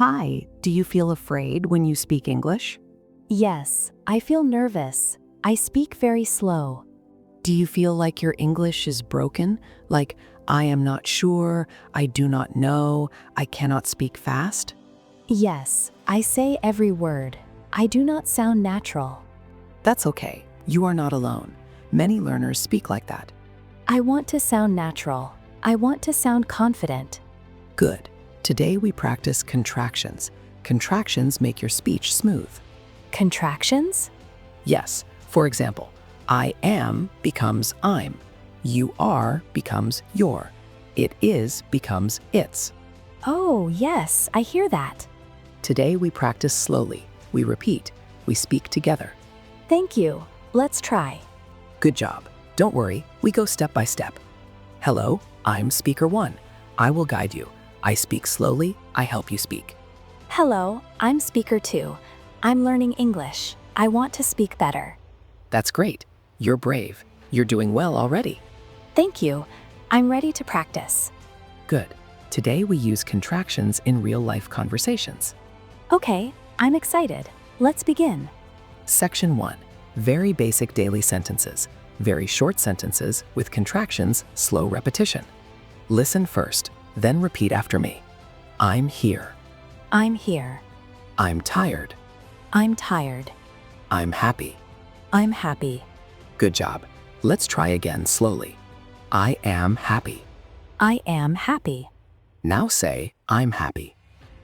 Hi, do you feel afraid when you speak English? Yes, I feel nervous. I speak very slow. Do you feel like your English is broken? Like, I am not sure, I do not know, I cannot speak fast? Yes, I say every word. I do not sound natural. That's okay. You are not alone. Many learners speak like that. I want to sound natural. I want to sound confident. Good. Today we practice contractions. Contractions make your speech smooth. Contractions? Yes. For example, I am becomes I'm. You are becomes your. It is becomes its. Oh, yes, I hear that. Today we practice slowly. We repeat. We speak together. Thank you. Let's try. Good job. Don't worry, we go step by step. Hello, I'm speaker 1. I will guide you. I speak slowly, I help you speak. Hello, I'm speaker 2. I'm learning English. I want to speak better. That's great. You're brave. You're doing well already. Thank you. I'm ready to practice. Good. Today we use contractions in real-life conversations. Okay, I'm excited. Let's begin. Section 1. Very basic daily sentences. Very short sentences with contractions, slow repetition. Listen first, then repeat after me. I'm here. I'm here. I'm tired. I'm tired. I'm happy. I'm happy. Good job. Let's try again slowly. I am happy. I am happy. Now say, I'm happy.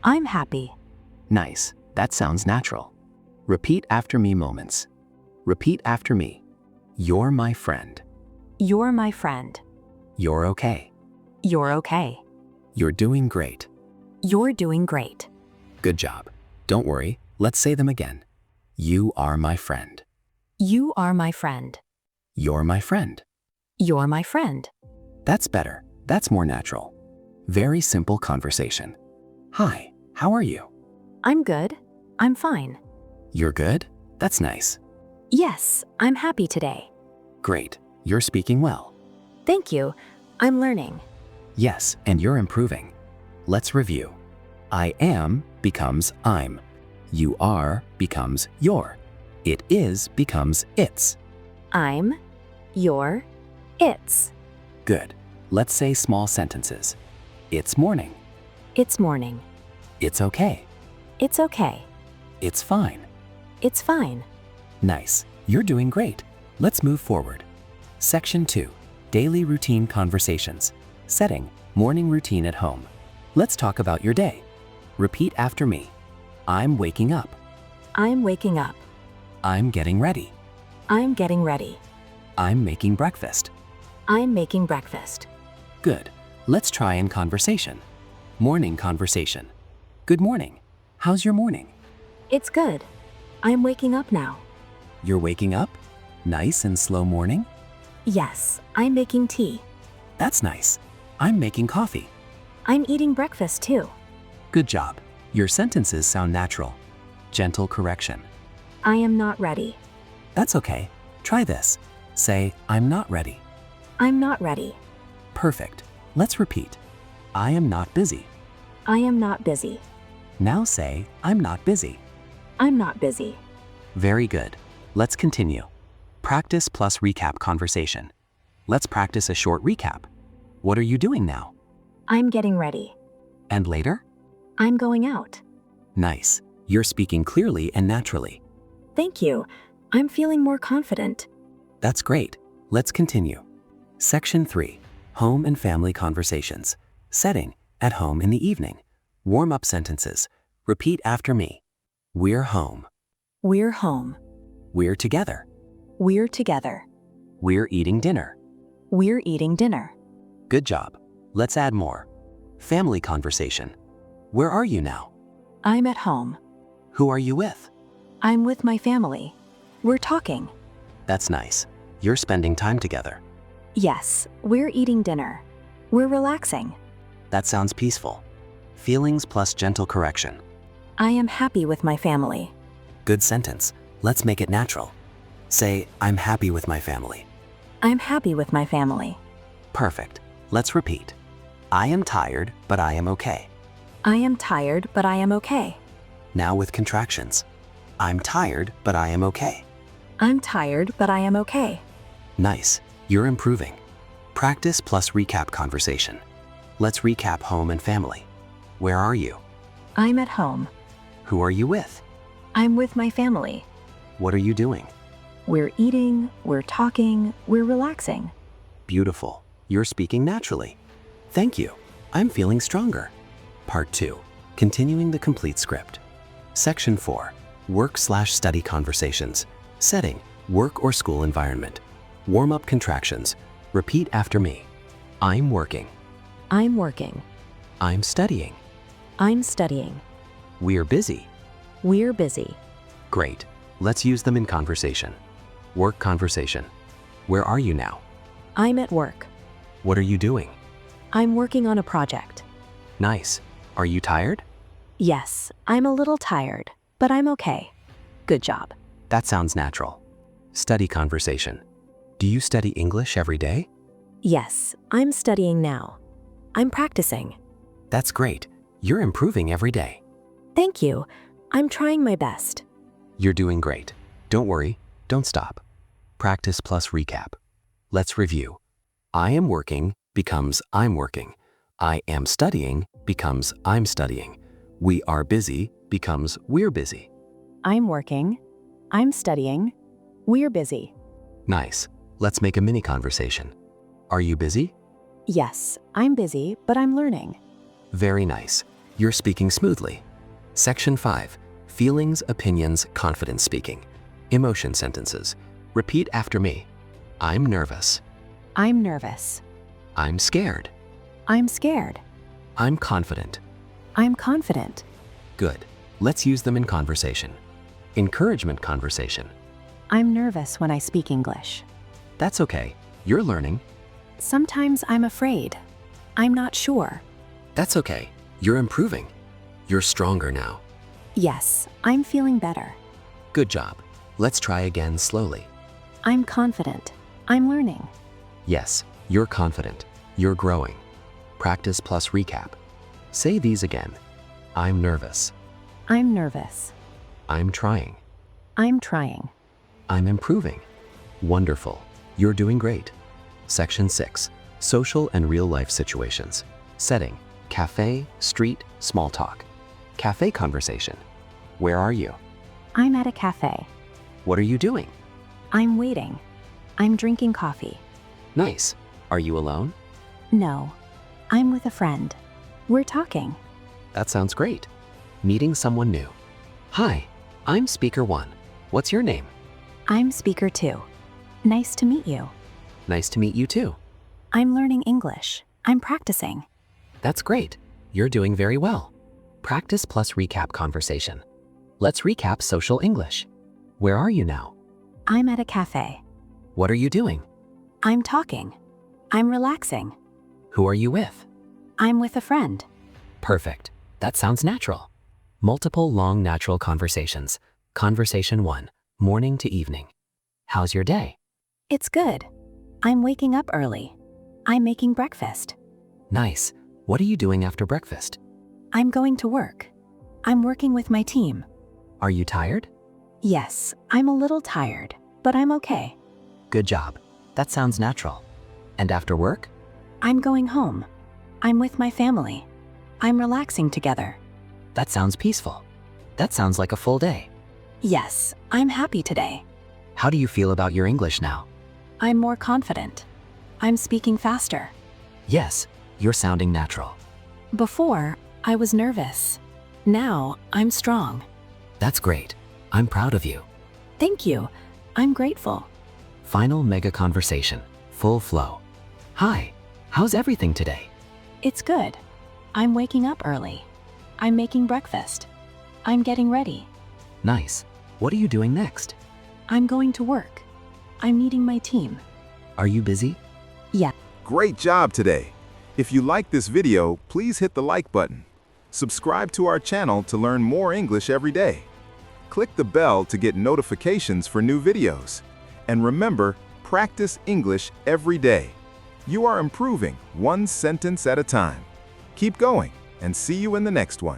I'm happy. Nice. That sounds natural. Repeat after me moments. Repeat after me. You're my friend. You're my friend. You're okay. You're okay. You're doing great. You're doing great. Good job. Don't worry, let's say them again. You are my friend. You are my friend. You're my friend. You're my friend. That's better. That's more natural. Very simple conversation. Hi, how are you? I'm good. I'm fine. You're good? That's nice. Yes, I'm happy today. Great. You're speaking well. Thank you. I'm learning. Yes, and you're improving. Let's review. I am becomes I'm. You are becomes your. It is becomes its. I'm, you're, it's. Good. Let's say small sentences. It's morning. It's morning. It's okay. It's okay. It's fine. It's fine. Nice. You're doing great. Let's move forward. Section 2. Daily routine conversations. Setting. Morning routine at home. Let's talk about your day. Repeat after me. I'm waking up. I'm waking up. I'm getting ready. I'm getting ready. I'm making breakfast. I'm making breakfast. Good. Let's try in conversation. Morning conversation. Good morning. How's your morning? It's good. I'm waking up now. You're waking up? Nice and slow morning? Yes, I'm making tea. That's nice. I'm making coffee. I'm eating breakfast too. Good job. Your sentences sound natural. Gentle correction. I am not ready. That's okay. Try this. Say, I'm not ready. I'm not ready. Perfect. Let's repeat. I am not busy. I am not busy. Now say, I'm not busy. I'm not busy. Very good. Let's continue. Practice plus recap conversation. Let's practice a short recap. What are you doing now? I'm getting ready. And later? I'm going out. Nice. You're speaking clearly and naturally. Thank you. I'm feeling more confident. That's great. Let's continue. Section 3. Home and family conversations. Setting. At home in the evening. Warm-up sentences. Repeat after me. We're home. We're home. We're together. We're together. We're eating dinner. We're eating dinner. Good job. Let's add more. Family conversation. Where are you now? I'm at home. Who are you with? I'm with my family. We're talking. That's nice. You're spending time together. Yes, we're eating dinner. We're relaxing. That sounds peaceful. Feelings plus gentle correction. I am happy with my family. Good sentence. Let's make it natural. Say, I'm happy with my family. I'm happy with my family. Perfect. Let's repeat. I am tired, but I am okay. I am tired, but I am okay. Now with contractions. I'm tired, but I am okay. I'm tired, but I am okay. Nice. You're improving. Practice plus recap conversation. Let's recap home and family. Where are you? I'm at home. Who are you with? I'm with my family. What are you doing? We're eating, we're talking, we're relaxing. Beautiful. You're speaking naturally. Thank you. I'm feeling stronger. Part 2. Continuing the complete script. Section 4. Work/study conversations. Setting: work or school environment. Warm-up contractions. Repeat after me. I'm working. I'm working. I'm studying. I'm studying. We're busy. We're busy. Great. Let's use them in conversation. Work conversation. Where are you now? I'm at work. What are you doing? I'm working on a project. Nice. Are you tired? Yes, I'm a little tired, but I'm okay. Good job. That sounds natural. Study conversation. Do you study English every day? Yes, I'm studying now. I'm practicing. That's great. You're improving every day. Thank you. I'm trying my best. You're doing great. Don't worry. Don't stop. Practice plus recap. Let's review. I am working becomes I'm working. I am studying becomes I'm studying. We are busy becomes we're busy. I'm working. I'm studying. We're busy. Nice. Let's make a mini conversation. Are you busy? Yes, I'm busy, but I'm learning. Very nice. You're speaking smoothly. Section 5. Feelings, opinions, confidence speaking. Emotion sentences. Repeat after me. I'm nervous. I'm nervous. I'm scared. I'm scared. I'm confident. I'm confident. Good. Let's use them in conversation. Encouragement conversation. I'm nervous when I speak English. That's okay. You're learning. Sometimes I'm afraid. I'm not sure. That's okay. You're improving. You're stronger now. Yes, I'm feeling better. Good job. Let's try again slowly. I'm confident. I'm learning. Yes, you're confident. You're growing. Practice plus recap. Say these again. I'm nervous. I'm nervous. I'm trying. I'm trying. I'm improving. Wonderful. You're doing great. Section 6. Social and real-life situations. Setting: cafe, street, small talk. Cafe conversation. Where are you? I'm at a cafe. What are you doing? I'm waiting. I'm drinking coffee. Nice. Are you alone? No, I'm with a friend. We're talking. That sounds great. Meeting someone new. Hi, I'm speaker 1. What's your name? I'm speaker 2. Nice to meet you. Nice to meet you too. I'm learning English. I'm practicing. That's great. You're doing very well. Practice plus recap conversation. Let's recap social English. Where are you now? I'm at a cafe. What are you doing? I'm talking. I'm relaxing. Who are you with? I'm with a friend. Perfect. That sounds natural. Multiple long natural conversations. Conversation 1. Morning to evening. How's your day? It's good. I'm waking up early. I'm making breakfast. Nice. What are you doing after breakfast? I'm going to work. I'm working with my team. Are you tired? Yes, I'm a little tired, but I'm okay. Good job. That sounds natural. And after work? I'm going home. I'm with my family. I'm relaxing together. That sounds peaceful. That sounds like a full day. Yes, I'm happy today. How do you feel about your English now? I'm more confident. I'm speaking faster. Yes, you're sounding natural. Before, I was nervous. Now, I'm strong. That's great. I'm proud of you. Thank you. I'm grateful. Final mega conversation. Full flow. Hi, how's everything today? It's good. I'm waking up early. I'm making breakfast. I'm getting ready. Nice. What are you doing next? I'm going to work. I'm meeting my team. Are you busy? Yeah. Great job today. If you like this video, please hit the like button. Subscribe to our channel to learn more English every day. Click the bell to get notifications for new videos. And remember, practice English every day. You are improving one sentence at a time. Keep going. and see you in the next one.